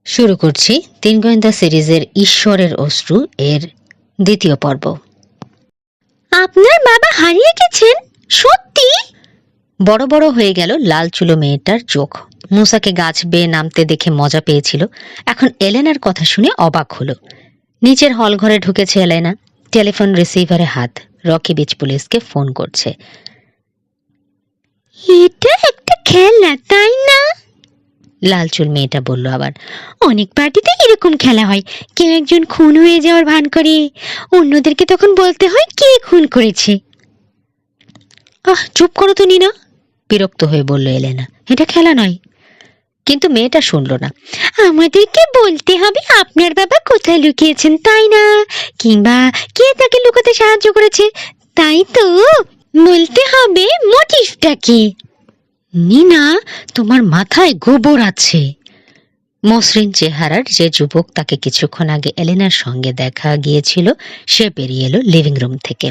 শুরু করছি তিন গোয়েন্দা সিরিজের ঈশ্বরের অশ্রু এর দ্বিতীয় পর্ব। আপনার বাবা হারিয়ে গেছেন? সত্যি? বড় বড় হয়ে গেল লাল চুলো মেয়েটার চোখ। মুসাকে গাছ বেয়ে নামতে দেখে মজা পেয়েছিল, এখন এলেনার কথা শুনে অবাক হলো। নিচের হল ঘরে ঢুকেছে এলেনা, টেলিফোন রিসিভারে হাত। রকি বিচ পুলিশকে ফোন করছে। এটা একটা খেলা, তাই না? লাল চুল মেয়েটা বলল আবার। অনেক পার্টিতে এরকম খেলা হয়, কেউ একজন খুন হয়ে যাওয়ার ভান করে, অন্যদেরকে তখন বলতে হয় কে খুন করেছে। চুপ করো তো নিনা, বিরক্ত হয়ে বলল এলেনা। এটা খেলা নয়। কিন্তু মেয়েটা শুনল না। আমাদেরকে বলতে হবে আপনার বাবা কোথায় লুকিয়েছেন, তাই না? কিংবা কে তাকে লুকাতে সাহায্য করেছে, তাই তো? বলতে হবে মোটিভটা কি। নিনা, তোমার মাথায় গোবর আছে। মসৃণ চেহারার যে যুবক তাকে কিছুক্ষণ আগে এলেনার সঙ্গে দেখা গিয়েছিল সে বেরিয়ে এলো লিভিং রুম থেকে।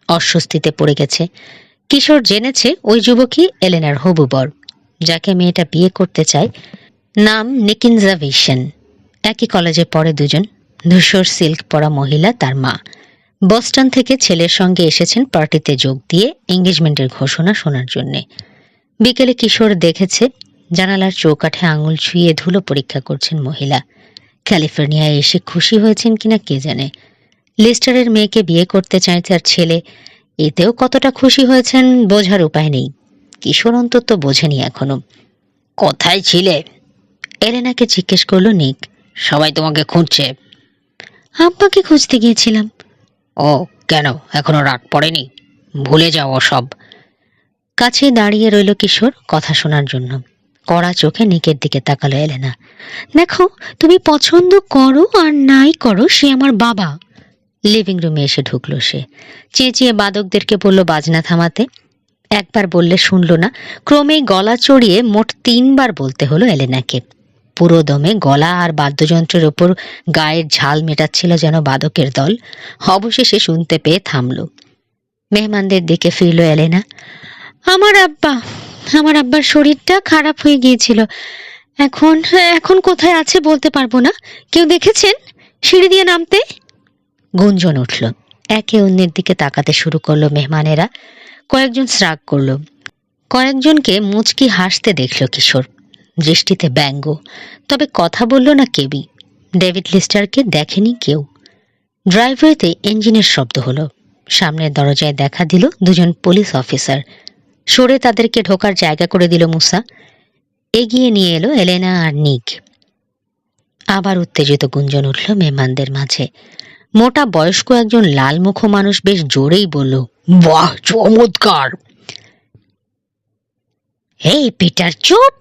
অস্বস্তিতে পড়ে গেছে। কিশোর জেনেছে ওই যুবকই এলেনার হবু বর, যাকে মেয়েটা বিয়ে করতে চায়। নাম নিকিনজা ভিশন। একই কলেজে পড়ে দুজন। ধূসর সিল্ক পরা মহিলা তার মা। বস্টন থেকে ছেলের সঙ্গে এসেছেন পার্টিতে যোগ দিয়ে এঙ্গেজমেন্টের ঘোষণা শোনার জন্যে। বিকেলে কিশোর দেখেছে জানালার চৌকাঠে আঙুল ছুঁয়ে ধুলো পরীক্ষা করছেন মহিলা। ক্যালিফোর্নিয়ায় এসে খুশি হয়েছেন কিনা কে জানে। লিস্টারের মেয়েকে বিয়ে করতে চায় তার ছেলে, এতেও কতটা খুশি হয়েছেন বোঝার উপায় নেই। কিশোর অন্তত বোঝেনি এখনো। কোথায় ছিলে? এলেনাকে জিজ্ঞেস করলো নিক। সবাই তোমাকে খুঁজছে। আব্বাকে খুঁজতে গিয়েছিলাম। ও, কেন এখনো রাগ পড়েনি? ভুলে যাও সব। কাছে দাঁড়িয়ে রইল কিশোর কথা শোনার জন্য। কড়া চোখে নিকের দিকে তাকালো এলেনা। দেখো, তুমি পছন্দ করো আর নাই করো, সে আমার বাবা। লিভিং রুমে এসে ঢুকলো সে। চেঁচিয়ে বাদকদেরকে বলল বাজনা থামাতে। একবার বললে শুনল না, ক্রমেই গলা চড়িয়ে মোট 3 বার বলতে হলো এলেনাকে। পুরো দমে গলা আর বাদ্যযন্ত্রের ওপর গায়ের ঝাল মেটাচ্ছিল যেন বাদকের দল। অবশেষে শুনতে পেয়ে থামল। মেহমানদের দিকে ফিরল এলেনা। আমার আব্বার শরীরটা খারাপ হয়ে গিয়েছিল, এখন এখন কোথায় আছে বলতে পারবো না। কেউ দেখেছেন সিঁড়ি দিয়ে নামতে? গুঞ্জন উঠল। একে অন্যের দিকে তাকাতে শুরু করলো মেহমানেরা। কয়েকজন শ্রাগ করল, কয়েকজনকে মুচকি হাসতে দেখল কিশোর। দৃষ্টিতে ব্যঙ্গ, তবে কথা বলল না কেউই। ডেভিড লিস্টারকে দেখেনি কেউ। ড্রাইভওয়েতে ইঞ্জিনের শব্দ হলো। সামনের দরজায় দেখা দিল দুজন পুলিশ অফিসার। সরে তাদেরকে ঢোকার জায়গা করে দিল মুসা। এগিয়ে নিয়ে এলো এলেনা আর নিক। আবার উত্তেজিত গুঞ্জন উঠল মেহমানদের মাঝে। মোটা বয়স্ক একজন লাল মুখ মানুষ বেশ জোরেই বলল, বাহ, চমৎকার। এই পিটার, চুপ!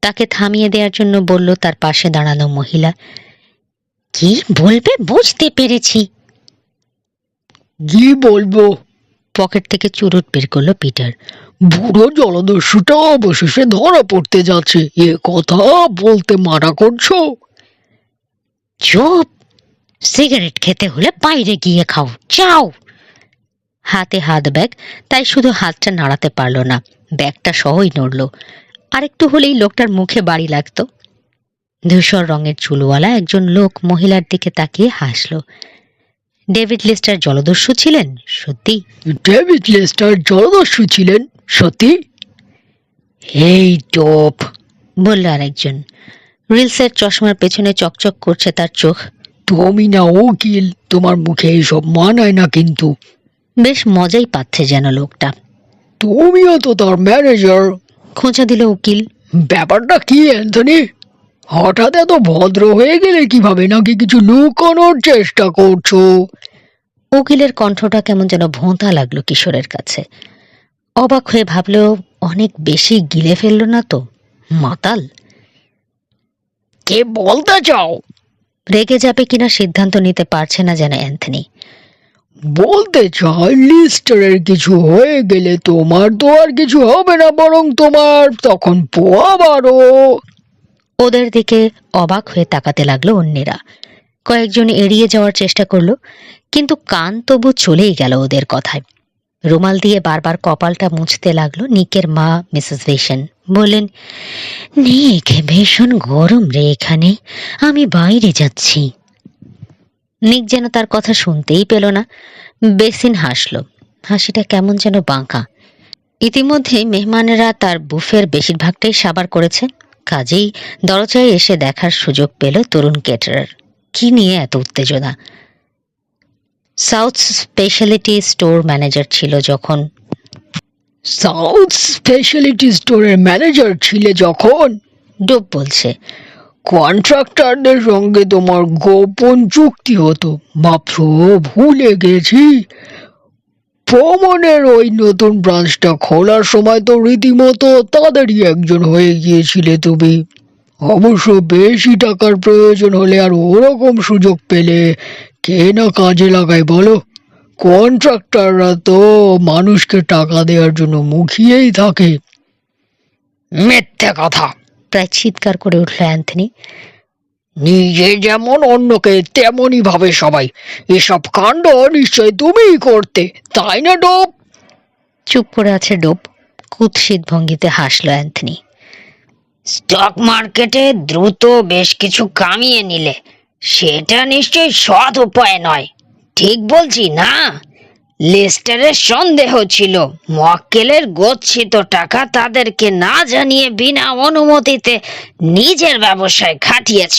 তাকে থামিয়ে দেওয়ার জন্য বলল তার পাশে দাঁড়ানো মহিলা। কি বলবে বুঝতে পেরেছি। কি বলবো? পকেট থেকে চুরুট বের করলো পিটার। বুড়ো জলদস্যুটা অবশেষে ধরা পড়তে যাচ্ছে, এ কথা বলতে মানা করছো? চুপ! সিগারেট খেতে হলে বাইরে গিয়ে খাও, যাও। হাতে হাত ব্যাগ, তাই শুধু হাতটা নাড়াতে পারল না, ব্যাগটা সহই নড়ল। আরেকটু হলেই লোকটার মুখে বাড়ি লাগতো। ধূসর রঙের চুলওয়ালা একজন লোক মহিলার দিকে তাকিয়ে হাসল। ডেভিড লিস্টার জলদস্যু ছিলেন সত্যি? ডেভিড লেস্টার জলদস্যু ছিলেন সত্যি? এই টোপ, বলল আরেকজন। রিলসের চশমার পেছনে চকচক করছে তার চোখ। তুমি না উকিল, তোমার মুখে এইসব মানায় না কিন্তু। বেশ মজাই পাচ্ছে যেন লোকটা। তুমিও তো তার ম্যানেজার। খোঁচা দিল উকিল। ব্যাপারটা কি অ্যান্থনি? হঠাৎ এত ভদ্র হয়ে গেলে কিভাবে? নাকি কিছু লুকানোর চেষ্টা করছো? উকিলের কণ্ঠটা কেমন যেন ভোঁতা লাগলো কিশোরের কাছে। অবাক হয়ে ভাবল, অনেক বেশি গিলে ফেলল না তো মাতাল? কে বলতে চাও? রেগে যাবে কিনা সিদ্ধান্ত নিতে পারছে না যেন অ্যান্থনি। বলতে চাই, লিস্টারের কিছু হয়ে গেলে তোমার তো আর কিছু হবে না, বরং তোমার তখন পোয়া বারো। ওদের দিকে অবাক হয়ে তাকাতে লাগলো অন্যেরা। কয়েকজন এড়িয়ে যাওয়ার চেষ্টা করলো, কিন্তু কান তবু চলেই গেল ওদের কথায়। রুমাল দিয়ে বারবার কপালটা মুছতে লাগলো নিকের মা মিসেস ভিশন। বললেন, নিক, ভীষণ গরম রে এখানে, আমি বাইরে যাচ্ছি। নিক যেন তার কথা শুনতেই পেল না। বেসিন হাসল, হাসিটা কেমন যেন বাঁকা। ইতিমধ্যেই মেহমানেরা তার বুফের বেশিরভাগটাই সাবার করেছে, কাজেই দরজায় এসে দেখার সুযোগ পেল তরুণ কেটারার। কি নিয়ে এত উত্তেজনা? সাউথ স্পেশালিটি স্টোর ম্যানেজার ছিল যখন। সাউথ স্পেশালিটি স্টোরের ম্যানেজার ছিলে যখন? ডোব বলছে। কন্ট্রাক্টরদের সঙ্গে তোমার গোপন চুক্তি হতো, ভাবছো ভুলে গেছি? প্রমনের ওই নতুন ব্রাঞ্চটা খোলার সময় তো রীতিমতো তাদেরই একজন হয়ে গিয়েছিলে তুমি। অবশ্য বেশি টাকার প্রয়োজন হলে আর ওরকম সুযোগ পেলে কে না কাজে লাগায় বলো? কন্ট্রাক্টররা তো মানুষকে টাকা দেওয়ার জন্য মুখিয়েই থাকে। মিথ্যে কথা! প্রায় চিৎকার করে উঠল অ্যান্থনি। নিজে যেমন অন্যকে তেমনই ভাবে সবাই। এসব কাণ্ড নিশ্চয় তুমিই করতে, তাই না ডোব? চুপ করে আছে ডোব। কুৎসিত ভঙ্গিতে হাসল অ্যান্থনি। স্টক মার্কেটে দ্রুত বেশ কিছু কামিয়ে নিলে সেটা নিশ্চয়ই সৎ উপায় নয়, ঠিক বলছি না? লেস্টারের সন্দেহ ছিল মক্কেলের গচ্ছিত টাকা তাদেরকে না জানিয়ে বিনা অনুমতিতে নিজের ব্যবসায় খাটিয়েছ।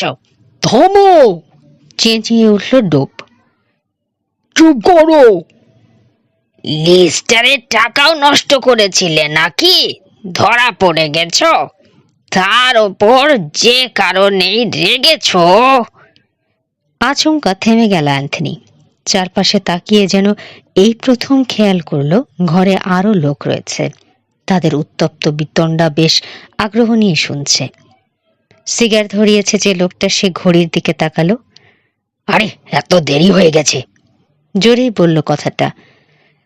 থামো! চেঁচিয়ে উঠল ডোব। চুপ করো! লিস্টারের টাকাও নষ্ট করেছিলে নাকি? ধরা পড়ে গেছ? তার ওপর যে কারণেই রেগেছ। আচমকা থেমে গেল অ্যান্থনি। চারপাশে তাকিয়ে যেন এই প্রথম খেয়াল করলো ঘরে আরো লোক রয়েছে। তাদের উত্তপ্ত বিতণ্ডা বেশ আগ্রহ নিয়ে শুনছে। সিগার ধরিয়েছে যে লোকটা, সে ঘড়ির দিকে তাকালো। আরে, এত দেরি হয়ে গেছে। জোরেই বলল কথাটা।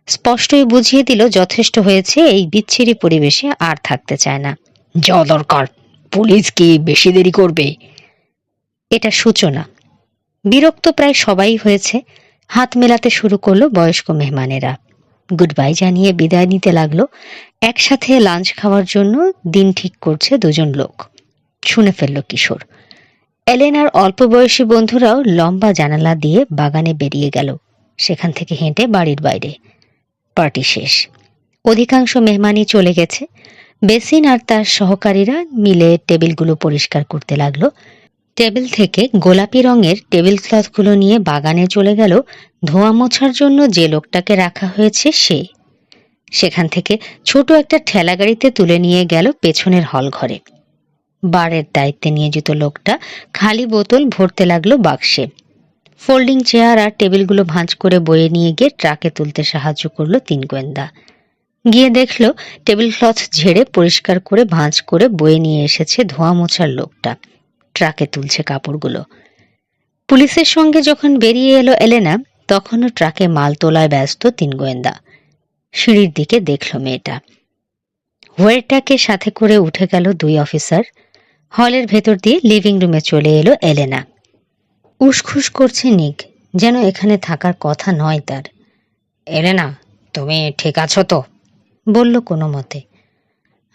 স্পষ্টই বুঝিয়ে দিল যথেষ্ট হয়েছে, এই বিচ্ছিরি পরিবেশে আর থাকতে চায় না। যা দরকার। পুলিশ কি বেশি দেরি করবে? এটা সূচনা। বিরক্ত প্রায় সবাই হয়েছে। হাত মেলাতে শুরু করলো বয়স্ক মেহমানেরা। গুড বাই জানিয়ে বিদায় নিতে লাগলো। একসাথে লাঞ্চ খাওয়ার জন্য দিন ঠিক করছে দুজন লোক। শুনে ফেলল কিশোর। এলেনার অল্প বয়সী বন্ধুরাও লম্বা জানালা দিয়ে বাগানে বেরিয়ে গেল, সেখান থেকে হেঁটে বাড়ির বাইরে। পার্টি শেষ। অধিকাংশ মেহমানই চলে গেছে। বেসিন আর তার সহকারীরা মিলে টেবিলগুলো পরিষ্কার করতে লাগলো। টেবিল থেকে গোলাপি রঙের টেবিল ক্লথগুলো নিয়ে বাগানে চলে গেল ধোয়া মোছার জন্য যে লোকটাকে রাখা হয়েছে সে। সেখান থেকে ছোট একটা ঠেলা গাড়িতে তুলে নিয়ে গেল পেছনের হল ঘরে। বারের দায়িত্বে নিয়োজিত লোকটা খালি বোতল ভরতে লাগলো বাক্সে। ফোল্ডিং চেয়ার আর টেবিলগুলো ভাঁজ করে বয়ে নিয়ে গিয়ে ট্রাকে তুলতে সাহায্য করলো তিন গোয়েন্দা। গিয়ে দেখলো টেবিল ক্লথ ঝেড়ে পরিষ্কার করে ভাঁজ করে বয়ে নিয়ে এসেছে ধোয়া মোছার লোকটা। ট্রাকে তুলছে কাপড়গুলো। পুলিশের সঙ্গে যখন বেরিয়ে এলো এলেনা, তখনও ট্রাকে মাল তোলায় ব্যস্ত তিন গোয়েন্দা। সিঁড়ির দিকে দেখলো মেয়েটা। ওয়েটাকে সাথে করে উঠে গেল দুই অফিসার। হলের ভেতর দিয়ে লিভিং রুমে চলে এলো এলেনা। উসখুস করছে নিক, যেন এখানে থাকার কথা নয় তার। এলেনা, তুমি ঠিক আছো তো? বলল কোনো মতে।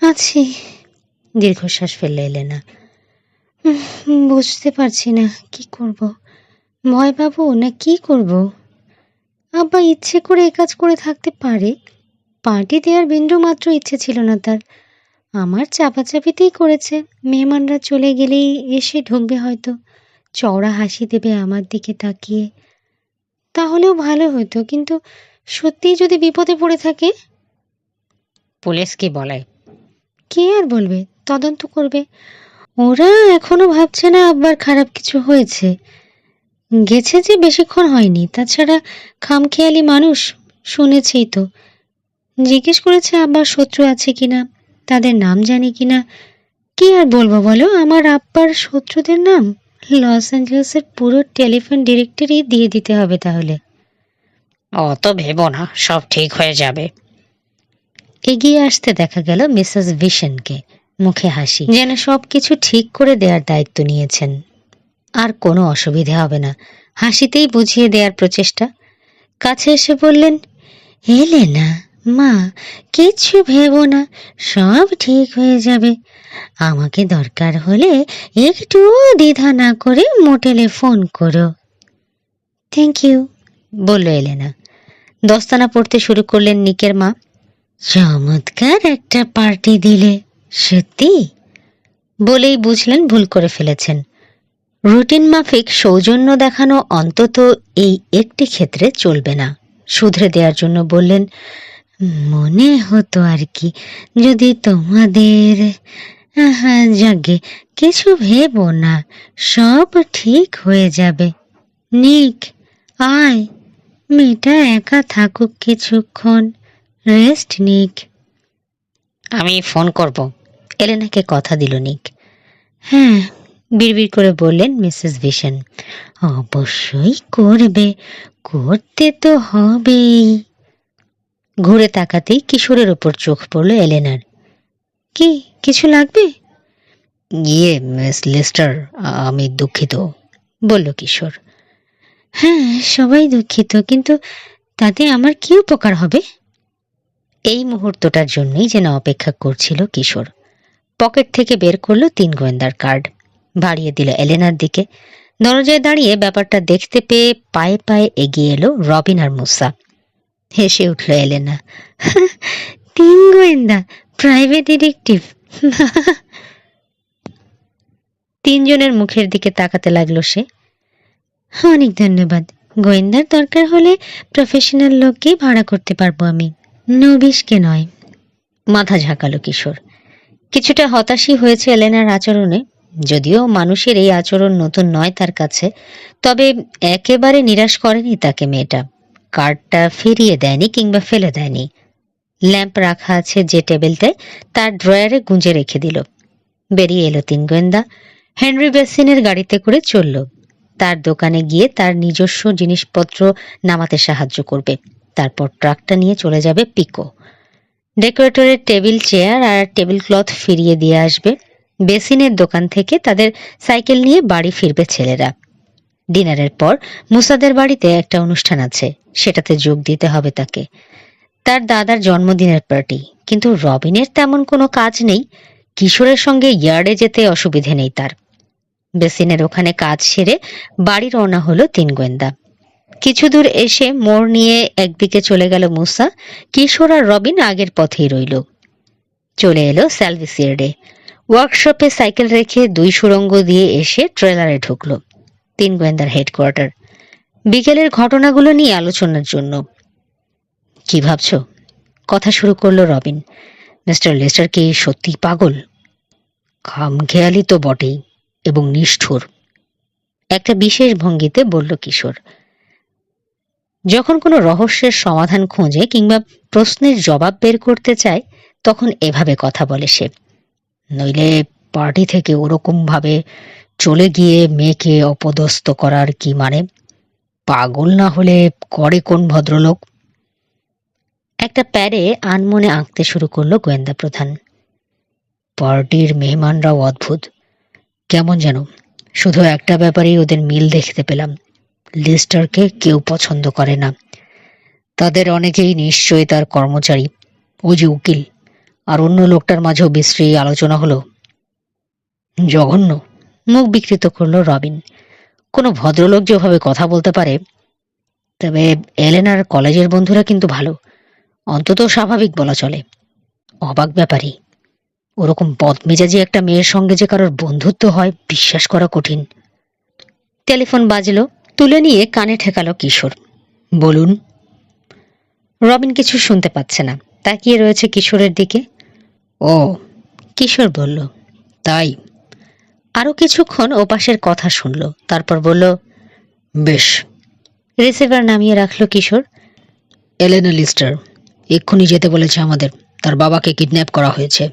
আছি। দীর্ঘশ্বাস ফেললে এলেনা। বুঝতে পারছি না কি করব, ভয় পাবো না কি করব। আব্বা ইচ্ছে করে এ কাজ করে থাকতে পারে, পার্টি দেওয়ার বিন্দু মাত্র ইচ্ছে ছিল না তার। আমার চাপাচাপিতেই করেছে। মেহমানরা চলে গেলেই এসে ঢুকবে হয়তো, চওড়া হাসি দেবে আমার দিকে তাকিয়ে, তাহলেও ভালো হতো। কিন্তু সত্যিই যদি বিপদে পড়ে থাকে? পুলিশ কি বলে? কে আর বলবে, তদন্ত করবে। ওরা এখনো ভাবছে না আব্বার খারাপ কিছু হয়েছে। গেছে যে বেশিক্ষণ হয়নি, তাছাড়া খামখেয়ালি মানুষ, শুনেছেই তো। জিজ্ঞেস করেছে আব্বার শত্রু আছে কিনা, তাদের নাম জানি কিনা। কি আর বলবো বলো, আমার আব্বার শত্রুদের নাম লস অ্যাঞ্জেলেসের পুরো টেলিফোন ডিরেক্টরি দিয়ে দিতে হবে তাহলে। অত ভেবো না, সব ঠিক হয়ে যাবে। এগিয়ে আসতে দেখা গেল মিসেস ভিশনকে, মুখে হাসি, যেন সবকিছু ঠিক করে দেওয়ার দায়িত্ব নিয়েছেন। আর কোনো অসুবিধে হবে না, হাসিতেই বুঝিয়ে দেওয়ার প্রচেষ্টা। কাছে এসে বললেন, এলেনা, মা, কিচ্ছু ভেবো না, সব ঠিক হয়ে যাবে। আমাকে দরকার হলে একটু দ্বিধা না করে মোটেলে ফোন করো। থ্যাংক ইউ, বলল এলেনা। দস্তানা পড়তে শুরু করলেন নিকের মা। চমৎকার একটা পার্টি দিলে, সত্যি, বলেই বুঝলেন ভুল করে ফেলেছেন। রুটিন মাফিক সৌজন্য দেখানো অন্তত এই একটি ক্ষেত্রে চলবে না। শুধরে দেওয়ার জন্য বললেন, মনে হতো আর কি, যদি তোমাদের। যাগে, কিছু ভেবো না, সব ঠিক হয়ে যাবে। নিক, আয়, মেয়েটা একা থাকুক কিছুক্ষণ, রেস্ট নিক। আমি ফোন করব, এলেনাকে কথা দিল নিক। হ্যাঁ, বিড়বিড় করে বললেন মিসেস ভিশন। অবশ্যই করবে, করতে তো হবেই। ঘুরে তাকাতেই কিশোরের ওপর চোখ পড়ল এলেনার। কি, কিছু লাগবে? ইয়ে মিস লেস্টার, আমি দুঃখিত, বলল কিশোর। হ্যাঁ, সবাই দুঃখিত, কিন্তু তাতে আমার কি উপকার হবে? এই মুহূর্তটার জন্যই যেন অপেক্ষা করছিল কিশোর। পকেট থেকে বের করলো 3 গোয়েন্দার কার্ড, বাড়িয়ে দিল এলেনার দিকে। দরজায় দাঁড়িয়ে ব্যাপারটা দেখতে পেয়ে পায়ে পায়ে এগিয়ে এলো রবিন আর মুসা। হেসে উঠল এলেনা। 3 গোয়েন্দা, প্রাইভেট ডিটেকটিভ। 3 জনের মুখের দিকে তাকাতে লাগলো সে। অনেক ধন্যবাদ, গোয়েন্দার দরকার হলে প্রফেশনাল লোককেই ভাড়া করতে পারবো আমি, নবিশকে নয়। মাথা ঝাঁকালো কিশোর। কিছুটা হতাশই হয়েছে এলেনার আচরণে, যদিও মানুষের এই আচরণ নতুন নয় তার কাছে। তবে একেবারে নিরাশ করেনি তাকে মেয়েটা। কার্ডটা ফিরিয়ে দেয়নি কিংবা ফেলে দেয়নি। ল্যাম্প রাখা আছে যে টেবিলটায়, তার ড্রয়ারে গুঁজে রেখে দিল। বেরিয়ে এলো 3 গোয়েন্দা। হেনরি বেসিনের গাড়িতে করে চলল। তার দোকানে গিয়ে তার নিজস্ব জিনিসপত্র নামাতে সাহায্য করবে, তারপর ট্রাকটা নিয়ে চলে যাবে পিকো। ডেকোরেটরের টেবিল, চেয়ার আর টেবিল ক্লথ ফিরিয়ে দিয়ে আসবে। বেসিনের দোকান থেকে তাদের সাইকেল নিয়ে বাড়ি ফিরবে ছেলেরা। ডিনারের পর মুসাদের বাড়িতে একটা অনুষ্ঠান আছে, সেটাতে যোগ দিতে হবে তাকে। তার দাদার জন্মদিনের পার্টি, কিন্তু রবিনের তেমন কোনো কাজ নেই। কিশোরের সঙ্গে ইয়ার্ডে যেতে অসুবিধে নেই তার। বেসিনের ওখানে কাজ সেরে বাড়ি রওনা হলো 3 গোয়েন্দা। কিছু দূর এসে মোড় নিয়ে একদিকে চলে গেল মুসা। কিশোর আর রবিন আগের পথেই রইল। চলে এলো স্যালভিসিয়ার্ডে। ওয়ার্কশপে সাইকেল রেখে 2 সুড়ঙ্গ দিয়ে এসে ট্রেলারে ঢুকলো। 3 গোয়েন্দার হেডকোয়ার্টার। বিকেলের ঘটনাগুলো নিয়ে আলোচনার জন্য। কি ভাবছো? কথা শুরু করলো রবিন। মিস্টার লেস্টার কি সত্যি পাগল? খামখেয়ালি তো বটেই, এবং নিষ্ঠুর, একটা বিশেষ ভঙ্গিতে বলল কিশোর। যখন কোনো রহস্যের সমাধান খোঁজে কিংবা প্রশ্নের জবাব বের করতে চায়, তখন এভাবে কথা বলে সে। নইলে পার্টি থেকে ওরকম ভাবে চলে গিয়ে মেয়েকে অপদস্থ করার কি মানে? পাগল না হলে করে কোন ভদ্রলোক? একটা প্যারে আনমনে আঁকতে শুরু করলো গোয়েন্দা প্রধান। পার্টির মেহমানরাও অদ্ভুত, কেমন যেন। শুধু একটা ব্যাপারেই ওদের মিল দেখতে পেলাম, লিস্টারকে কেউ পছন্দ করে না। তাদের অনেকেই নিশ্চয়ই তার কর্মচারী, ও যে উকিল। আর অন্য লোকটার মাঝেও বিশ্রী আলোচনা হলো। জঘন্য, মুখ বিকৃত করলো রবিন। কোনো ভদ্রলোক যেভাবে কথা বলতে পারে। তবে এলেনার কলেজের বন্ধুরা কিন্তু ভালো, অন্তত স্বাভাবিক বলা চলে। অবাক ব্যাপারই, ওরকম বদমেজাজি একটা মেয়ের সঙ্গে যে কারোর বন্ধুত্ব হয় বিশ্বাস করা কঠিন। টেলিফোন বাজলো, তুলে নিয়ে কানে ঠেকালো কিশোর। বলুন। রবিন কিছু শুনতে পাচ্ছে না, তাকিয়ে রয়েছে কিশোরের দিকে। ও, কিশোর বলল, তাই? আরো কিছুক্ষণ ওপাশের কথা শুনল, তারপর বলল, বেশ। রিসিভার নামিয়ে রাখলো কিশোর। এলেনা লিস্টার এক্ষুনি যেতে বলেছে আমাদের, তার বাবাকে কিডন্যাপ করা হয়েছে।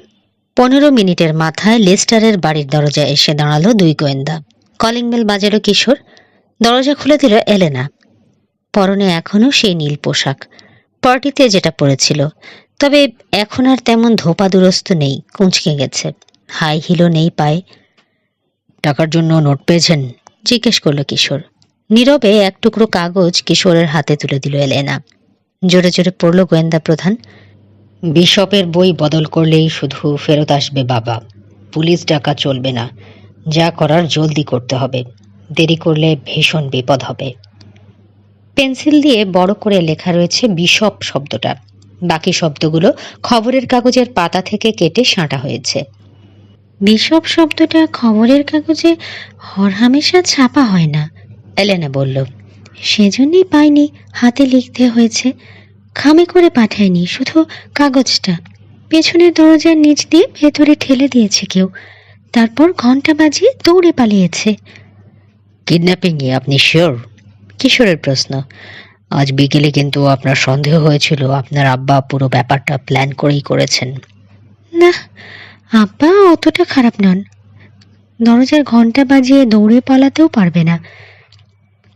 15 মিনিটের মাথায় লেস্টারের বাড়ির দরজায় এসে দাঁড়ালো 2 গোয়েন্দা। কলিং বেল বাজালো কিশোর। দরজা খুলে দিল এলেনা। পরনে এখনো সেই নীল পোশাক, পার্টিতে যেটা পরেছিল। তবে এখন আর তেমন ধোপা দুরস্ত নেই, কুঁচকে গেছে। হাই হিলও নেই পায়ে। টাকার জন্য নোট পেয়েছেন? জিজ্ঞেস করলো কিশোর। নীরবে এক টুকরো কাগজ কিশোরের হাতে তুলে দিল এলেনা। জোরে জোরে পড়ল গোয়েন্দা প্রধান। বিশপের বই বদল করলেই শুধু ফেরত আসবে বাবা, পুলিশ ডাকা চলবে না, যা করার জলদি করতে হবে, দেরি করলে ভীষণ বিপদ হবে। পেন্সিল দিয়ে বড় করে লেখা রয়েছে বিশপ শব্দটা, বাকি শব্দগুলো খবরের কাগজের পাতা থেকে কেটে সাঁটা হয়েছে। বিশপ শব্দটা খবরের কাগজে হরহামেশা ছাপা হয় না, এলেনা বলল। সেজন্যই পাইনি, হাতে লিখতে হয়েছে। খামে করে পাঠায়নি, শুধু কাগজটা পেছনের দরজার নিচ দিয়ে ভেতরে ঠেলে দিয়েছে কেউ, তারপর ঘন্টা বাজিয়ে দৌড়ে পালিয়েছে। কিডন্যাপিং এ আপনি শিওর? কিশোরের প্রশ্ন। আজ বিকেলে কিন্তু আপনার সন্দেহ হয়েছিল আপনার আব্বা পুরো ব্যাপারটা প্ল্যান করেই করেছেন। না, আব্বা অতটা খারাপ নন, দরজার ঘন্টা বাজিয়ে দৌড়ে পালাতেও পারবে না,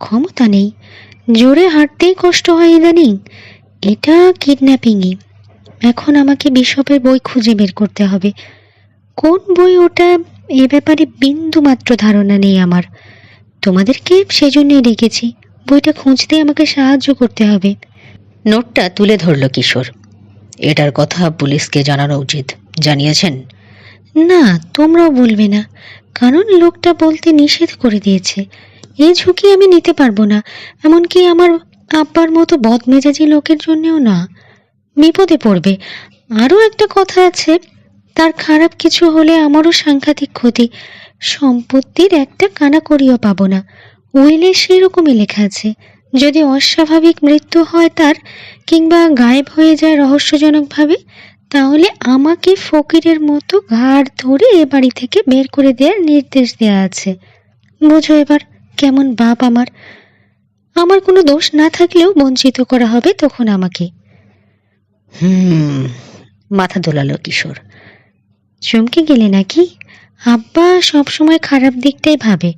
ক্ষমতা নেই, জোরে হাঁটতেই কষ্ট হয় ইদানিং। এটা কিডন্যাপিংই। এখন আমাকে বিশপের বই খুঁজে বের করতে হবে। কোন বই ওটা, এ ব্যাপারে বিন্দু মাত্র ধারণা নেই আমার। তোমাদেরকে সেজন্যই ডেকেছি, বইটা খুঁজতে আমাকে সাহায্য করতে হবে। নোটটা তুলে ধরল কিশোর। এটার কথা পুলিশকে জানানো উচিত, জানিয়েছেন? না, তোমরাও বলবে না, কারণ লোকটা বলতে নিষেধ করে দিয়েছে। এই ঝুঁকি আমি নিতে পারবো না, এমনকি আমার আব্বার মতো বদমেজাজি লোকের জন্যও না, বিপদে পড়বে। আরও একটা কথা আছে, তার খারাপ কিছু হলে আমারও সাংঘাতিক ক্ষতি, সম্পত্তির একটা কানাকড়িও পাবো না। উইলে সেরকমই লেখা আছে, যদি অস্বাভাবিক মৃত্যু হয় তার, কিংবা গায়েব হয়ে যায় রহস্যজনকভাবে, তাহলে আমাকে ফকিরের মতো ঘাড় ধরে এ বাড়ি থেকে বের করে দেওয়ার নির্দেশ দেওয়া আছে। বোঝো এবার কেমন বাপ আমার। আমার কোনো দোষ না থাকলেও বঞ্চিত করা হবে তখন আমাকে। মাথা দোলালো কিশোর। চমকে গেলে নাকি? আব্বা সবসময় খারাপ দিকটাই ভাবে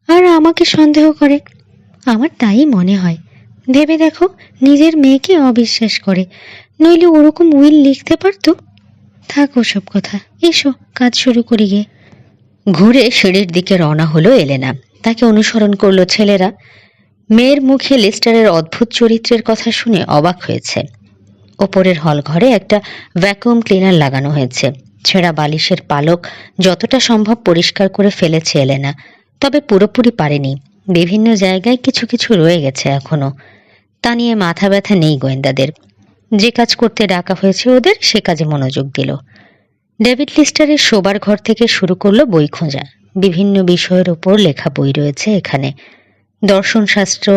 আর আমাকে সন্দেহ করে, আমার তাই মনে হয়। ভেবে দেখো, নিজের মেয়েকে অবিশ্বাস করে, নইলে ওরকম উইল লিখতে পারতো। থাকো সব কথা, এসো কাজ শুরু করি গে। ঘুরে সিঁড়ির দিকে রওনা হলো এলেনা, তাকে অনুসরণ করলো ছেলেরা। মেয়ের মুখে লিস্টারের অদ্ভুত চরিত্রের কথা শুনে অবাক হয়েছে। ওপরের হল ঘরে একটা ভ্যাকুয়াম ক্লিনার লাগানো হয়েছে, ছেঁড়া বালিশের পালক যতটা সম্ভব পরিষ্কার করে ফেলেছে এলেনা, তবে পুরোপুরি পারেনি, বিভিন্ন জায়গায় কিছু কিছু রয়ে গেছে এখনো। তা নিয়ে মাথা ব্যথা নেই গোয়েন্দাদের, যে কাজ করতে ডাকা হয়েছে ওদের সে কাজে মনোযোগ দিল। ডেভিড লিস্টারের শোবার ঘর থেকে শুরু করলো বই খোঁজা। বিভিন্ন বিষয়ের উপর লেখা বই রয়েছে এখানে। দর্শনশাস্ত্র,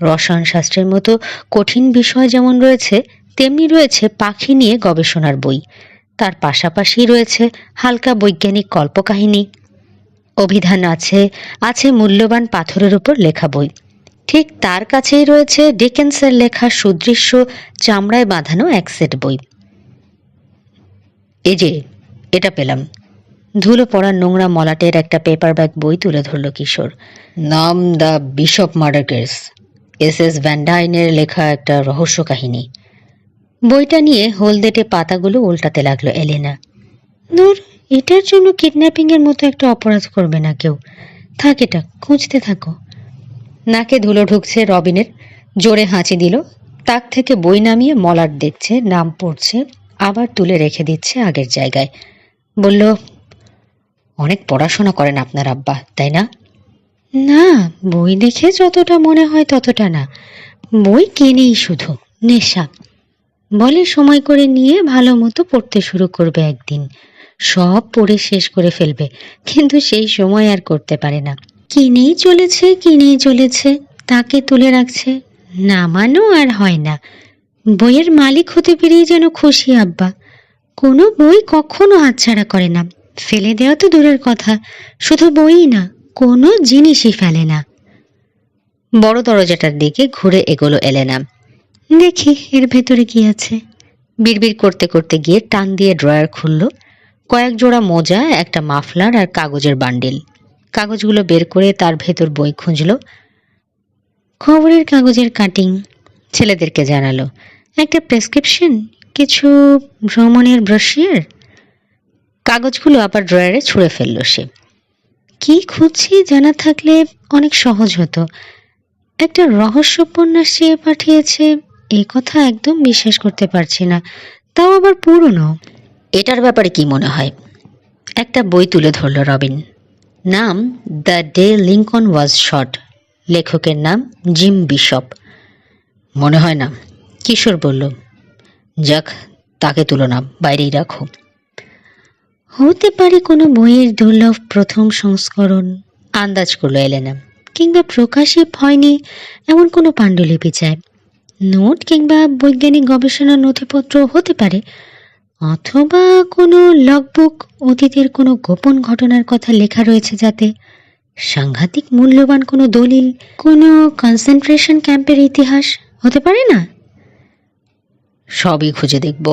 রসায়নশাস্ত্রের মতো কঠিন বিষয় যেমন রয়েছে, তেমনি রয়েছে পাখি নিয়ে গবেষণার বই। তার পাশাপাশি রয়েছে হালকা বৈজ্ঞানিক কল্পকাহিনী, অভিধান আছে, আছে মূল্যবান পাথরের উপর লেখা বই। ঠিক তার কাছেই রয়েছে ডিকেন্সের লেখা সুদৃশ্য চামড়ায় বাঁধানো এক সেট বই। এই যে এটা পেলাম। ধুলো পড়া নোংরা মলাটের একটা পেপার ব্যাগ বই তুলে ধরল কিশোর। নাম the bishop murder case, S Van ডাইনের লেখা একটা রহস্য কাহিনী। বইটা নিয়ে হলদেটে পাতাগুলো উল্টাতে লাগলো এলেনা। দূর, এটার জন্য কিডন্যাপিং এর মতো একটা অপরাধ করবে না কেউ। থাক, এটা খুঁজতে থাকো। নাকে ধুলো ঢুকছে রবিনের, জোরে হাঁচি দিল। তাক থেকে বই নামিয়ে মলাট দেখছে, নাম পড়ছে, আবার তুলে রেখে দিচ্ছে আগের জায়গায়। বলল, অনেক পড়াশোনা করেন আপনার আব্বা, তাই না? না, বই দেখে যতটা মনে হয় ততটা না, বই কিনেই শুধু নেশা। বলে সময় করে নিয়ে ভালো মতো পড়তে শুরু করবে একদিন, সব পড়ে শেষ করে ফেলবে, কিন্তু সেই সময় আর করতে পারে না। কিনেই চলেছে, তাকে তুলে রাখছে, নামানো আর হয় না। বইয়ের মালিক হতে পেরেই যেন খুশি আব্বা। কোনো বই কখনো হাতছাড়া করে না, ফেলে দেওয়া তো দূরের কথা, শুধু বইই না, কোনো জিনিসই ফেলে না। বড় দরজাটার দিকে ঘুরে এগোলো এলেনা। দেখি এর ভেতরে কি আছে। বিড়বিড় করতে করতে গিয়ে টান দিয়ে ড্রয়ার খুলল। কয়েক জোড়া মোজা, একটা মাফলার আর কাগজের বান্ডিল। কাগজগুলো বের করে তার ভেতর বই খুঁজল। খবরের কাগজের কাটিং, ছেলেদেরকে জানালো। একটা প্রেসক্রিপশন, কিছু ভ্রমণের ব্রোশিয়ার। কাগজগুলো আবার ড্রয়ারে ছুঁড়ে ফেলল সে। কি খুঁজছি জানা থাকলে অনেক সহজ হতো। একটা রহস্য উপন্যাস চেয়ে পাঠিয়েছে, এ কথা একদম বিশ্বাস করতে পারছি না, তাও আবার পুরনো। এটার ব্যাপারে কি মনে হয়? একটা বই তুলে ধরল রবিন। নাম the day Lincoln was shot, লেখকের নাম জিম বিশপ। মনে হয় না, কিশোর বলল। যাক, তাকে তুলো না, বাইরেই রাখো। হতে পারে কোনো বইয়ের দুর্লভ প্রথম সংস্করণ, আন্দাজ করলো এলেনা। কিংবা প্রকাশে হয়নি এমন কোনো পাণ্ডুলিপি চায়, নোট কিংবা বৈজ্ঞানিক গবেষণার নথিপত্র হতে পারে, অথবা কোনো লগবুক, অতীতের কোনো গোপন ঘটনার কথা লেখা রয়েছে যাতে। সাংঘাতিক মূল্যবান কোনো দলিল, কোনো কনসেন্ট্রেশন ক্যাম্পের ইতিহাস হতে পারে না? সবই খুঁজে দেখব,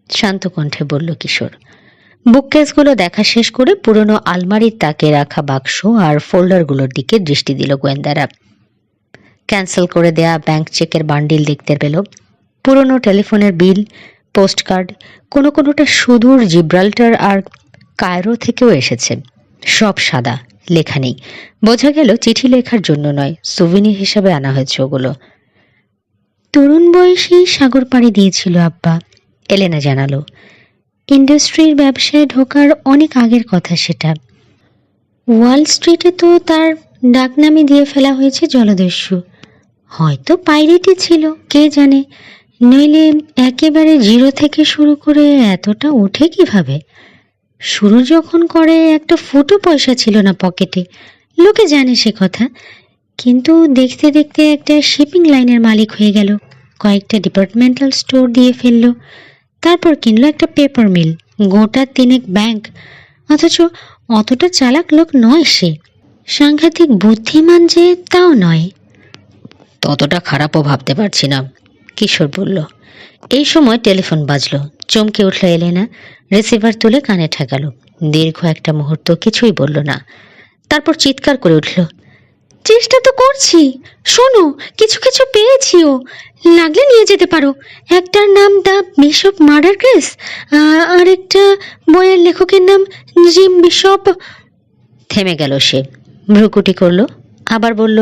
শান্ত কণ্ঠে বলল কিশোর। বুককেসগুলো দেখা শেষ করে পুরনো আলমারির তাকে রাখা বাক্স আর ফোল্ডারগুলোর দিকে দৃষ্টি দিল গোয়েন্দারা। ক্যান্সেল করে দেয়া ব্যাংক চেকের বান্ডিল দেখতে পেল, পুরনো টেলিফোনের বিল, পোস্টকার্ড, কোনোটা সুদূর জিব্রাল্টার আর কায়রো থেকেও এসেছে। সব সাদা, লেখা নেই। বোঝা গেল চিঠি লেখার জন্য নয়, সুভিনির হিসাবে আনা হয়েছে ওগুলো। তরুণ বয়সেই সাগর পাড়ি দিয়েছিল আব্বা, এলেনা জানালো। ইন্ডাস্ট্রির ব্যবসায় ঢোকার অনেক আগের কথা সেটা। ওয়াল স্ট্রিটে তো তার ডাকনামই দিয়ে ফেলা হয়েছে জলদস্যু। হয়তো পাইরেটই ছিল, কে জানে। নইলে একেবারে জিরো থেকে শুরু করে এতটা ওঠে কিভাবে? শুরু যখন করে একটা ফুটো পয়সা ছিল না পকেটে, লোকে জানে সে কথা। কিন্তু দেখতে দেখতে একটা শিপিং লাইনের মালিক হয়ে গেল, কয়েকটা ডিপার্টমেন্টাল স্টোর দিয়ে ফেললো, তারপর কিনলো একটা পেপার মিল, গোটা 3 ব্যাংক। অথচ অতটা চালাক লোক নয় সে, সাংঘাতিক বুদ্ধিমান যে তাও নয়। ততটা খারাপও ভাবতে পারছি না, কিশোর বলল। এই সময় টেলিফোন বাজলো। চমকে উঠল এলেনা, রিসিভার তুলে কানে ঠেকালো। দীর্ঘ একটা মুহূর্ত কিছুই বলল না, তারপর চিৎকার করে উঠল। চেষ্টা তো করছি, শোনো, কিছু কিছু পেয়েছিও, লাগলে নিয়ে যেতে পারো। একটার নাম দ্য বিশপ মার্ডার কেস, আর একটা বইয়ের লেখকের নাম জিম বিশপ। থেমে গেল সে, ভ্রুকুটি করলো, আবার বলল,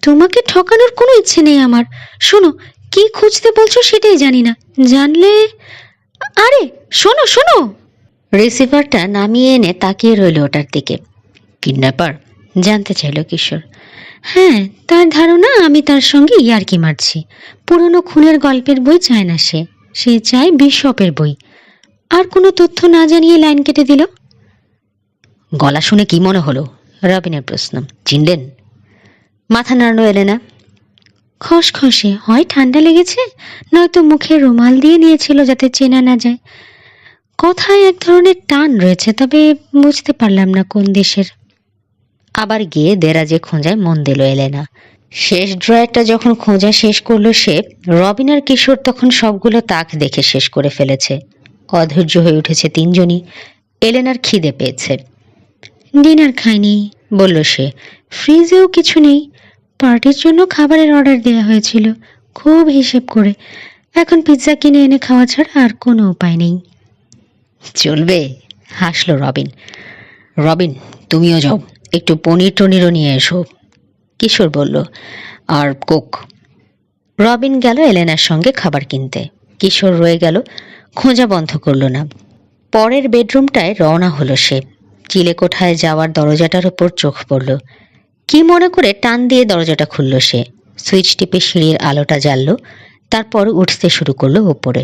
তোমাকে ঠকানোর কোনো ইচ্ছে নেই আমার। শোনো, কি খুঁজতে বলছো সেটাই জানি না, জানলে। আরে শোনো শোনো। রিসিভারটা নামিয়ে এনে তাকিয়ে রইল ওটার দিকে। কিডন্যাপার? জানতে চাইল কিশোর। হ্যাঁ, তার ধারণা আমি তার সঙ্গে ইয়ার্কি মারছি। পুরনো খুনের গল্পের বই চায় না সে চায় বিশপের বই। আর কোনো তথ্য না জানিয়ে লাইন কেটে দিল। গলা শুনে কি মনে হলো? রবিনের প্রশ্ন। চিনলেন? মাথা নাড়ল এলেনা। খসখসে, হয় ঠান্ডা লেগেছে, নয়তো মুখে রুমাল দিয়ে নিয়েছিল যাতে চেনা না যায়। কথায় এক ধরনের টান রয়েছে, তবে বুঝতে পারলাম না কোন দেশের। আবার গিয়ে দেরাজে খোঁজায় মন দিল এলেনা। শেষ ড্রয়ারটা যখন খোঁজা শেষ করলো সে, রবিন আর কিশোর তখন সবগুলো তাক দেখে শেষ করে ফেলেছে। অধৈর্য হয়ে উঠেছে তিনজনই। এলেনার খিদে পেয়েছে। ডিনার খাইনি, বলল সে। ফ্রিজেও কিছু নেই। পার্টির জন্য খাবারের অর্ডার দেওয়া হয়েছিল, খুব হিসেব করে। এখন পিৎজা কিনে এনে খাওয়া ছাড়া আর কোনো উপায় নেই। চলবে, হাসলো রবিন। রবিন, তুমিও যাও, একটু পনির টনিরও নিয়ে এসো, কিশোর বলল। আর কোক। রবিন গেল এলেনার সঙ্গে খাবার কিনতে। কিশোর রয়ে গেল, খোঁজা বন্ধ করল না। পরের বেডরুমটায় রওনা হলো সে। চিলেকোঠায় যাওয়ার দরজাটার উপর চোখ পড়ল। কি মনে করে টান দিয়ে দরজাটা খুলল সে। সুইচ টিপে সিঁড়ির আলোটা জ্বালল, তারপর উঠতে শুরু করলো ওপরে।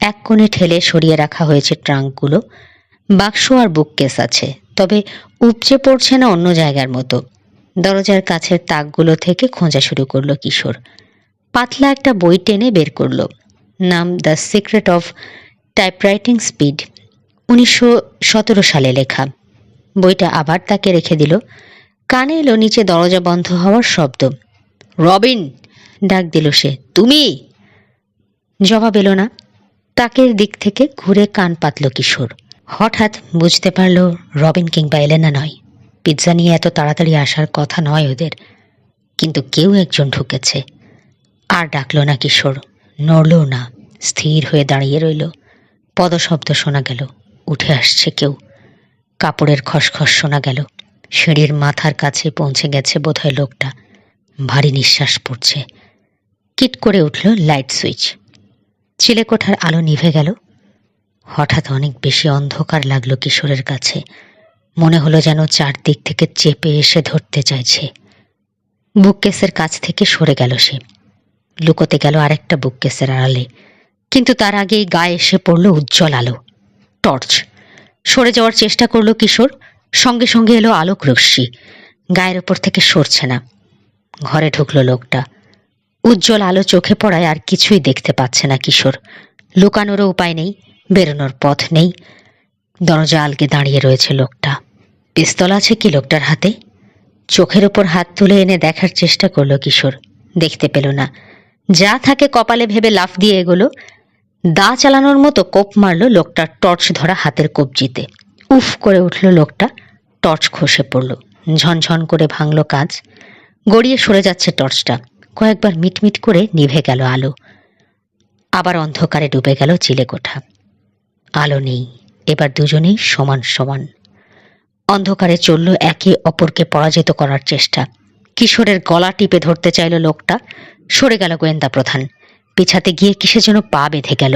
এক কোণে ঠেলে সরিয়ে রাখা হয়েছে ট্রাঙ্কগুলো। বাক্স আর বুককেস আছে, তবে উপচে পড়ছে না অন্য জায়গার মতো। দরজার কাছের তাকগুলো থেকে খোঁজা শুরু করলো কিশোর। পাতলা একটা বই টেনে বের করলো। নাম the secret of typewriting speed, 1917 সালে লেখা। বইটা আবার তাকে রেখে দিল। কানে এলো নিচে দরজা বন্ধ হওয়ার শব্দ। রবিন, ডাক দিল সে। তুমি? জবাব এলো না। তাকের দিক থেকে ঘুরে কান পাতল কিশোর। হঠাৎ বুঝতে পারল রবিন কিংবা এলেনা নয়। পিৎজা নিয়ে এত তাড়াতাড়ি আসার কথা নয় ওদের, কিন্তু কেউ একজন ঢুকেছে। আর ডাকলো না কিশোর, নড়লও না, স্থির হয়ে দাঁড়িয়ে রইল। পদশব্দ শোনা গেল, উঠে আসছে কেউ। কাপড়ের খসখস শোনা গেল। সিঁড়ির মাথার কাছে পৌঁছে গেছে বোধহয় লোকটা। ভারী নিঃশ্বাস পড়ছে। কিট করে উঠল লাইট সুইচ। চিলেকোঠার আলো নিভে গেল। হঠাৎ অনেক বেশি অন্ধকার লাগলো কিশোরের কাছে। মনে হলো যেন চারদিক থেকে চেপে এসে ধরতে চাইছে। বুককেসের কাছ থেকে সরে গেল সে, লুকোতে গেল আরেকটা বুককেসের আড়ালে। কিন্তু তার আগেই গায়ে এসে পড়ল উজ্জ্বল আলো, টর্চ। সরে যাওয়ার চেষ্টা করলো কিশোর, সঙ্গে সঙ্গে এলো আলোক রশ্মি, গায়ের ওপর থেকে সরছে না। ঘরে ঢুকলো লোকটা। উজ্জ্বল আলো চোখে পড়ায় আর কিছুই দেখতে পাচ্ছে না কিশোর। লুকানোরও উপায় নেই, বেরোনোর পথ নেই। দরজা আলগে দাঁড়িয়ে রয়েছে লোকটা। পিস্তল আছে কি লোকটার হাতে? চোখের ওপর হাত তুলে এনে দেখার চেষ্টা করলো কিশোর, দেখতে পেল না। যা থাকে কপালে ভেবে লাফ দিয়ে এগোলো। দা চালানোর মতো কোপ মারল লোকটার টর্চ ধরা হাতের কবজিতে। উফ করে উঠল লোকটা, টর্চ খসে পড়ল, ঝনঝন করে ভাঙল কাঁচ। গড়িয়ে সরে যাচ্ছে টর্চটা, কয়েকবার মিটমিট করে নিভে গেল আলো। আবার অন্ধকারে ডুবে গেল চিলেকোঠা। আলো নেই, এবার দুজনেই সমান সমান। অন্ধকারে চলল একে অপরকে পরাজিত করার চেষ্টা। কিশোরের গলা টিপে ধরতে চাইল লোকটা। সরে গেল গোয়েন্দা প্রধান। পিছাতে গিয়ে কিসে যেন পা বেঁধে গেল।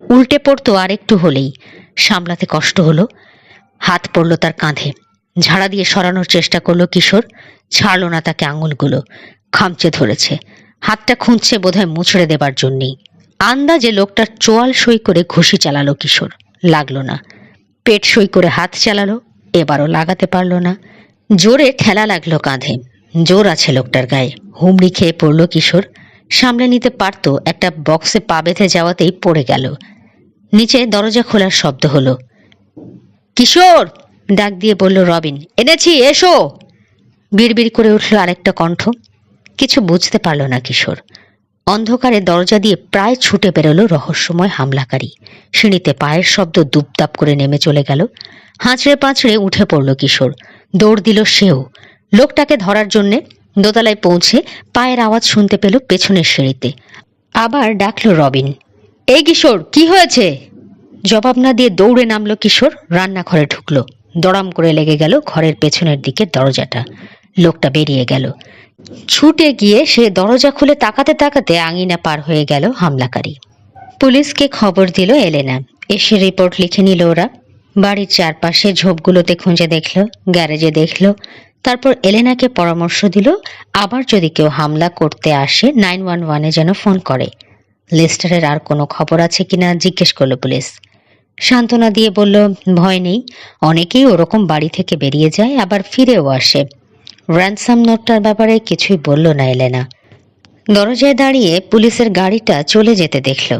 উল্টে পড়তো আর একটু হলেই। সামলাতে কষ্ট হলো। হাত পড়ল তার কাঁধে। ঝাড়া দিয়ে সরানোর চেষ্টা করলো কিশোর। ছাড়ল না তাকে আঙুলগুলো, খামচে ধরেছে। হাতটা খুঁজছে বোধহয় মুচড়ে দেবার জন্যেই। আন্দাজে লোকটার চোয়াল সই করে ঘুষি চালালো কিশোর, লাগলো না। পেট সই করে হাত চালালো, এবারও লাগাতে পারল না। জোরে ঠেলা লাগলো কাঁধে। জোর আছে লোকটার গায়ে। হুমড়ি খেয়ে পড়ল কিশোর। সামলে নিতে পারত, একটা বক্সে পা বেঁধে যাওয়াতেই পড়ে গেল। নিচে দরজা খোলার শব্দ হলো। কিশোর, ডাক দিয়ে বলল রবিন, এনেছি, এসো। বিড়বিড় করে উঠল আরেকটা কণ্ঠ। কিছু বুঝতে পারল না কিশোর। অন্ধকারে দরজা দিয়ে প্রায় ছুটে বেরোলো রহস্যময় হামলাকারী। সিঁড়িতে পায়ের শব্দ দুপদাপ করে নেমে চলে গেল। হাঁচড়ে পাঁচড়ে উঠে পড়ল কিশোর। দৌড় দিল সেও লোকটাকে ধরার জন্যে। দোতলায় পৌঁছে পায়ের আওয়াজ শুনতে পেল পেছনের সিঁড়িতে। আবার ডাকলো রবিন, এই কিশোর, কি হয়েছে? জবাব না দিয়ে দৌড়ে নামলো কিশোর। রান্নাঘরে ঢুকলো। দড়াম করে লেগে গেল ঘরের পেছনের দিকে দরজাটা। লোকটা বেরিয়ে গেল। ছুটে গিয়ে সে দরজা খুলে তাকাতে তাকাতে আঙিনা পার হয়ে গেল হামলাকারী। পুলিশকে খবর দিল এলেনা। এসে রিপোর্ট লিখে নিল ওরা। বাড়ির চারপাশে ঝোপগুলোতে খুঁজে দেখল, গ্যারেজে দেখল। তারপর এলেনাকে পরামর্শ দিল আবার যদি কেউ হামলা করতে আসে 911-এ যেন ফোন করে। লেস্টারের আর কোনো খবর আছে কিনা জিজ্ঞেস করলো পুলিশ। সান্ত্বনা দিয়ে বলল, ভয় নেই, অনেকেই ওরকম বাড়ি থেকে বেরিয়ে যায়, আবার ফিরেও আসে। র্যানসাম নোটটার ব্যাপারে কিছুই বলল না এলেনা। দরজায় দাঁড়িয়ে পুলিশের গাড়িটা চলে যেতে দেখল।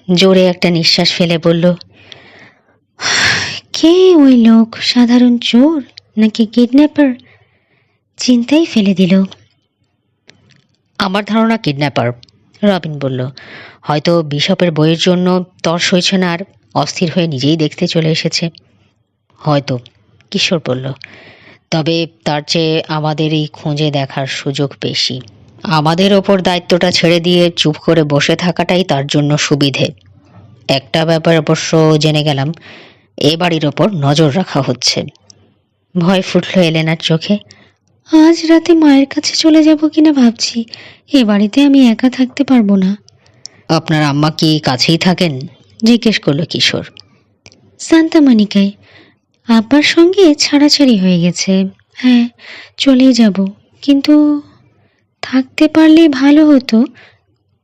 জোরে একটা নিঃশ্বাস ফেলে বলল, কে ওই লোক? সাধারণ চোর নাকি কিডন্যাপার? চিন্তাই ফেলে দিল। আমার ধারণা কিডন্যাপার, রবিন বলল। হয়তো বিশপের বইয়ের জন্য তর্স হয়েছে না, আর অস্থির হয়ে নিজেই দেখতে চলে এসেছে হয়তো, কিশোর বলল। তবে তার চেয়ে আমাদেরই খুঁজে দেখার সুযোগ বেশি। আমাদের ওপর দায়িত্বটা ছেড়ে দিয়ে চুপ করে বসে থাকাটাই তার জন্য সুবিধে। একটা ব্যাপার অবশ্য জেনে গেলাম, এ বাড়ির ওপর নজর রাখা হচ্ছে। ভয় ফুটল এলেনার চোখে। আজ রাতে মায়ের কাছে চলে যাব কিনা ভাবছি। এ বাড়িতে আমি একা থাকতে পারবো না। আপনার আম্মা কি কাছেই থাকেন? জিজ্ঞেস করলো কিশোর। সান্তা মনিকায়। আব্বার সঙ্গে ছাড়াছাড়ি হয়ে গেছে। হ্যাঁ, চলেই যাব, কিন্তু থাকতে পারলে ভালো হতো।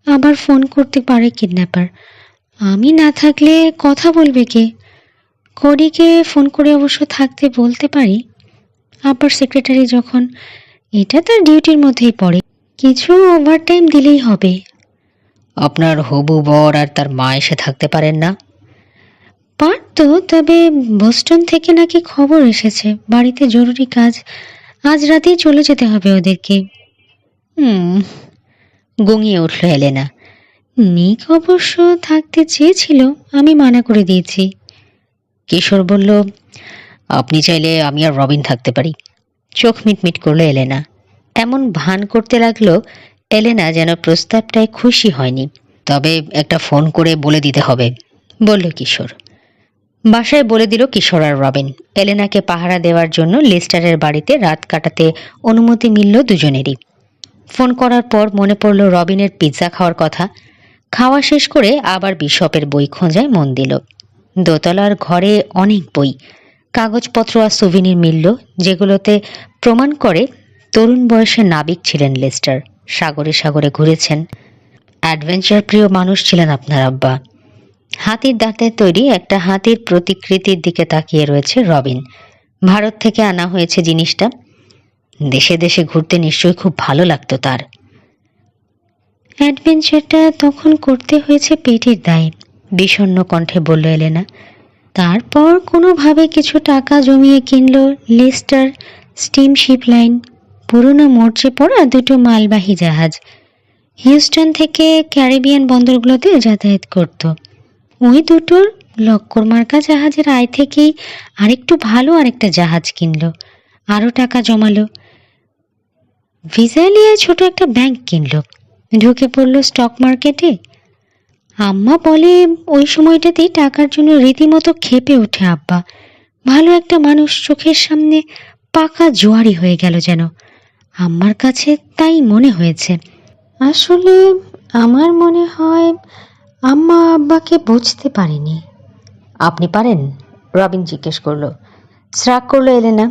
আবার ফোন করতে পারে কিডন্যাপার। আমি না থাকলে কথা বলবে কে? কডিকে ফোন করে অবশ্য থাকতে বলতে পারি। আব্বার সেক্রেটারি যখন, এটা তার ডিউটির মধ্যেই পড়ে। কিছু ওভারটাইম দিলেই হবে। আপনার হবু বর আর তার মা এসে থাকতে পারেন না? পারতো, তবে বোস্টন থেকে নাকি খবর এসেছে বাড়িতে জরুরি কাজ। আজ রাতেই চলে যেতে হবে ওদেরকে। গুঙিয়ে উঠল এলেনা। নিক অবশ্য থাকতে চেয়েছিল, আমি মানা করে দিয়েছি। কিশোর বলল, আপনি চাইলে আমি আর রবিন থাকতে পারি। চোখ মিটমিট করলো এলেনা। এমন ভান করতে লাগলো এলেনা যেন প্রস্তাবটায় খুশি হয়নি। তবে একটা ফোন করে বলে দিতে হবে, বলল কিশোর। বাসায় বলে দিল কিশোর আর রবিন। এলেনাকে পাহারা দেওয়ার জন্য লেস্টারের বাড়িতে রাত কাটাতে অনুমতি মিলল দুজনেরই। ফোন করার পর মনে পড়ল রবিনের পিৎজা খাওয়ার কথা। খাওয়া শেষ করে আবার বিশপের বই খোঁজায় মন দিল। দোতলার ঘরে অনেক বই, কাগজপত্র আর সুভিনির মিলল, যেগুলোতে প্রমাণ করে তরুণ বয়সে নাবিক ছিলেন লেস্টার। সাগরে সাগরে ঘুরেছেন। অ্যাডভেঞ্চার প্রিয় মানুষ ছিলেন আপনার আব্বা। হাতির দাঁতের তৈরি একটা হাতির প্রতিকৃতির দিকে তাকিয়ে রয়েছে রবিন। ভারত থেকে আনা হয়েছে জিনিসটা। দেশে দেশে ঘুরতে নিশ্চয়ই খুব ভালো লাগতো তার। অ্যাডভেঞ্চারটা তখন করতে হয়েছে পেটের দায়ে, বিষণ্ণ কণ্ঠে বলল এলেনা। তারপর কোনোভাবে কিছু টাকা জমিয়ে কিনল লেস্টার স্টিমশিপ লাইন, পুরনো মরচে পড়া দুটো মালবাহী জাহাজ। হিউস্টন থেকে ক্যারিবিয়ান বন্দরগুলোতে যাতায়াত করত। ওই দুটোর লক্কর মার্কা জাহাজের আয় থেকেই আরেকটু ভালো আরেকটা জাহাজ কিনল, আরও টাকা জমালো। ভিজালিয়ায় ছোট একটা ব্যাংক কিনল, ঢুকে পড়ল স্টক মার্কেটে। আম্মা বলে ওই সময়টাতেই টাকার জন্য রীতিমতো ক্ষেপে ওঠে আব্বা। ভালো একটা মানুষ চোখের সামনে পাকা জোয়ারি হয়ে গেল যেন। আম্মার কাছে তাই মনে হয়েছে। আসলে আমার মনে হয় আম্মা আব্বাকে বুঝতে পারেনি। আপনি পারেন? রবিন জিজ্ঞেস করলো। শ্রাগ করলো এলেনা।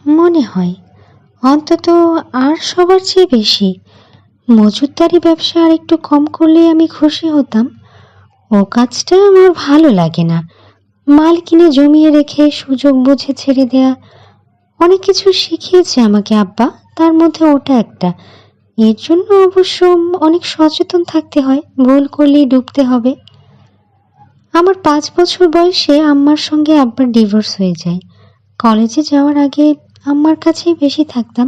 মনে হয়, অন্তত আর সবার চেয়ে বেশি। মজুতদারি ব্যবসা আর একটু কম করলে আমি খুশি হতাম। ও কাজটা আমার ভালো লাগে না। মাল কিনে জমিয়ে রেখে সুযোগ বুঝে ছেড়ে দেয়া। অনেক কিছু শিখিয়েছে আমাকে আব্বা, তার মধ্যে ওটা একটা। এর জন্য অবশ্য অনেক সচেতন থাকতে হয়, ভুল করলেই ডুবতে হবে। আমার 5 বছর বয়সে আম্মার সঙ্গে আব্বার ডিভোর্স হয়ে যায়। কলেজে যাওয়ার আগে আম্মার কাছেই বেশি থাকতাম।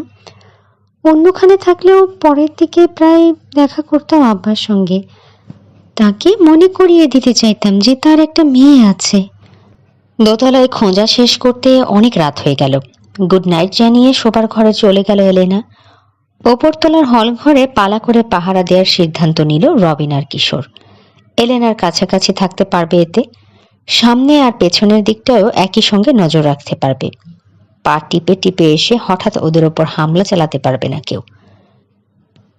অন্যখানে থাকলেও পরের দিকে প্রায় দেখা করতাম আব্বার সঙ্গে। তাকে মনে করিয়ে দিতে চাইতাম যে তার একটা মেয়ে আছে। দোতলায় খোঁজা শেষ করতে অনেক রাত হয়ে গেল। গুড নাইট জানিয়ে শোবার ঘরে চলে গেল এলেনা। ওপরতলার হল ঘরে পালা করে পাহারা দেওয়ার সিদ্ধান্ত নিল রবিন আর কিশোর। এলেনার কাছাকাছি থাকতে পারবে এতে। সামনে আর পেছনের দিকটাও একই সঙ্গে নজর রাখতে পারবে। পা টিপে টিপে এসে হঠাৎ ওদের ওপর হামলা চালাতে পারবে না কেউ।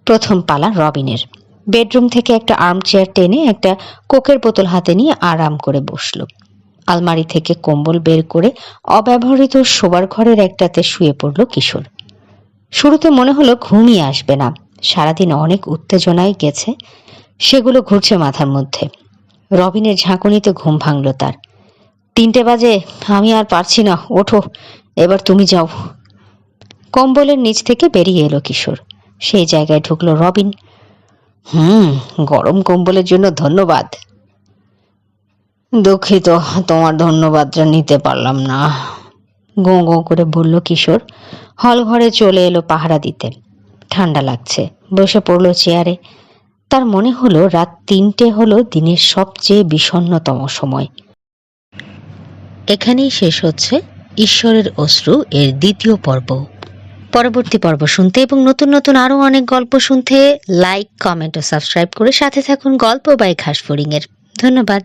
প্রথম পালা রবিনের। বেডরুম থেকে একটা আর্মচেয়ার টেনে একটা কোকের বোতল হাতে নিয়ে আরাম করে বসল। আলমারি থেকে কম্বল বের করে অব্যবহৃত শোবার ঘরের একটাতে শুয়ে পড়ল কিশোর। শুরুতে মনে হলো ঘুমই আসবে না। সারাদিন অনেক উত্তেজনায় গেছে, সেগুলো ঘুরছে মাথার মধ্যে। রবিনের ঝাঁকুনিতে ঘুম ভাঙল তার। 3টে বাজে, আমি আর পারছি না, ওঠো, এবার তুমি যাও। কম্বলের নিচ থেকে বেরিয়ে এলো কিশোর। সেই জায়গায় ঢুকলো রবিন। গরম কম্বলের জন্য ধন্যবাদ। দুঃখিত, তোমার ধন্যবাদটা নিতে পারলাম না, গো গো করে বলল কিশোর। হল ঘরে চলে এলো পাহারা দিতে। ঠান্ডা লাগছে, বসে পড়লো চেয়ারে। তার মনে হলো রাত 3টে হলো দিনের সবচেয়ে বিষণ্ণতম সময়। এখানেই শেষ হচ্ছে ঈশ্বরের অশ্রু এর 2য় পর্ব। পরবর্তী পর্ব শুনতে এবং নতুন নতুন আরো অনেক গল্প শুনতে লাইক, কমেন্ট ও সাবস্ক্রাইব করে সাথে থাকুন গল্প বাই ঘাসফড়িং এর। ধন্যবাদ।